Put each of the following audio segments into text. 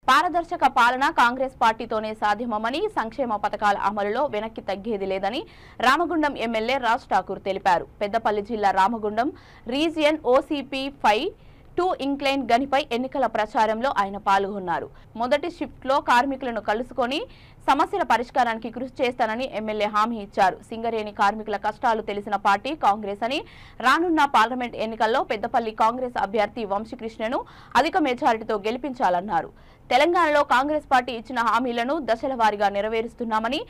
పారదర్శక పాలన కాంగ్రెస్ పార్టీతోనే సాధ్యమని, సంక్షేమ పథకాల అమలులో వెనక్కి తగ్గేది లేదని రామగుండం ఎమ్మెల్యే రాజ్ ఠాకూర్ తెలిపారు. పెద్దపల్లి జిల్లా రామగుండం రీజియన్ ఓసీపీ 5-2 ఇంక్లైన్ గనిపై ఎన్నికల ప్రచారంలో ఆయన పాల్గొన్నారు. మొదటి షిఫ్ట్లో కార్మికులను కలుసుకొని సమస్యల పరిష్కారానికి కృషి చేస్తానని ఎమ్మెల్యే హామీ ఇచ్చారు. సింగరేణి కార్మికుల కష్టాలు తెలిసిన పార్టీ కాంగ్రెస్ అని, రానున్న పార్లమెంట్ ఎన్నికల్లో పెద్దపల్లి కాంగ్రెస్ అభ్యర్థి వంశీకృష్ణను అధిక మెజారిటీతో గెలిపించాలన్నారు. తెలంగాణలో కాంగ్రెస్ పార్టీ ఇచ్చిన హామీలను దశల వారీగా నెరవేరుస్తున్నామని,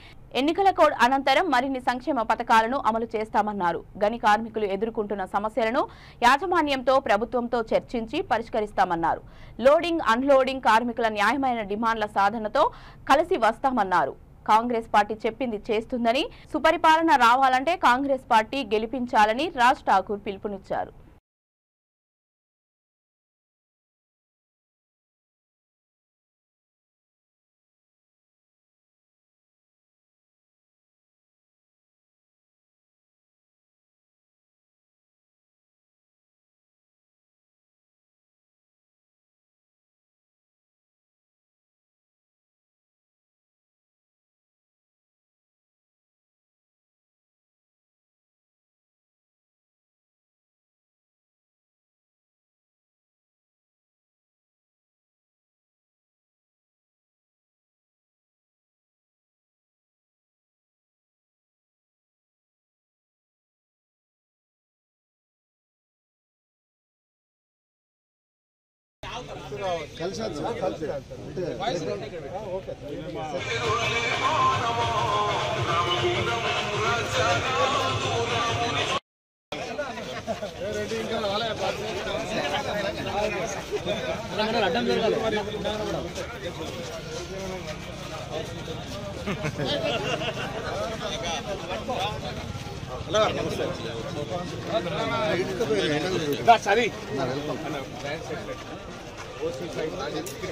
ఎన్నికల కోడ్ అనంతరం మరిన్ని సంక్షేమ పథకాలను అమలు చేస్తామన్నారు. గని కార్మికులు ఎదుర్కొంటున్న సమస్యలను యాజమాన్యంతో ప్రభుత్వంతో చర్చించి పరిష్కరిస్తామన్నారు. లోడింగ్ అన్లోడింగ్ కార్మికుల న్యాయమైన డిమాండ్ల సాధనతో కలిసి వస్తామన్నారు. కాంగ్రెస్ పార్టీ చెప్పింది చేస్తుందని, సుపరిపాలన రావాలంటే కాంగ్రెస్ పార్టీ గెలిపించాలని రాజ్ ఠాకూర్ పిలుపునిచ్చారు.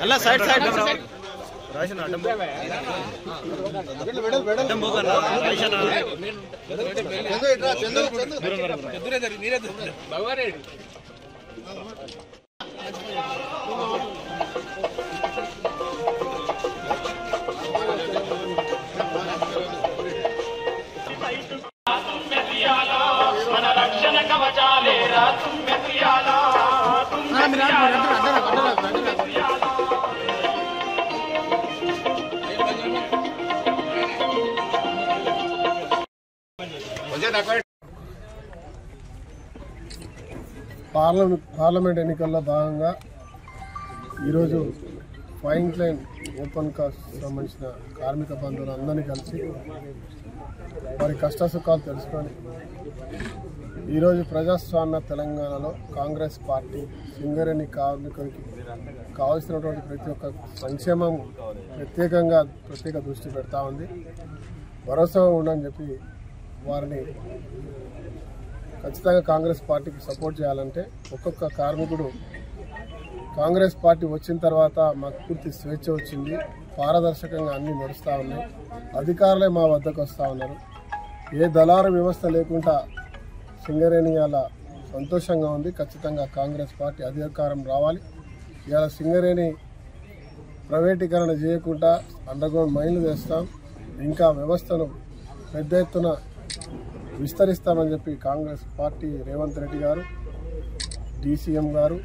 అలా సైడ్ సైడ్ పార్లమెంట్ ఎన్నికల్లో భాగంగా ఈరోజు 5 ఇంక్లైన్ ఓపెన్ కాస్ట్ సంబంధించిన కార్మిక బంధువులు అందరినీ కలిసి వారి కష్టసుఖాలు తెలుసుకొని ఈరోజు ప్రజాస్వామ్య తెలంగాణలో కాంగ్రెస్ పార్టీ సింగరేణి కార్మికులకి కావాల్సినటువంటి ప్రతి ఒక్క సంక్షేమం ప్రత్యేక దృష్టి పెడతా ఉంది. భరోసా ఉండని చెప్పి వారిని ఖచ్చితంగా కాంగ్రెస్ పార్టీకి సపోర్ట్ చేయాలంటే ఒక్కొక్క కార్మికుడు కాంగ్రెస్ పార్టీ వచ్చిన తర్వాత మాకు పూర్తి స్వేచ్ఛ వచ్చింది, పారదర్శకంగా అన్నీ నడుస్తూ ఉన్నాయి, అధికారులే మా వద్దకు వస్తూ ఉన్నారు, ఏ దళారు వ్యవస్థ లేకుండా సింగరేణి అలా సంతోషంగా ఉంది. ఖచ్చితంగా కాంగ్రెస్ పార్టీ అధికారం రావాలి. ఇలా సింగరేణి ప్రైవేటీకరణ చేయకుండా అండర్గ్రౌండ్ మైన్లు వేస్తాం, ఇంకా వ్యవస్థను పెద్ద ఎత్తున విస్తరిస్తామని చెప్పి కాంగ్రెస్ పార్టీ రేవంత్ రెడ్డి గారు, డీసీఎం గారు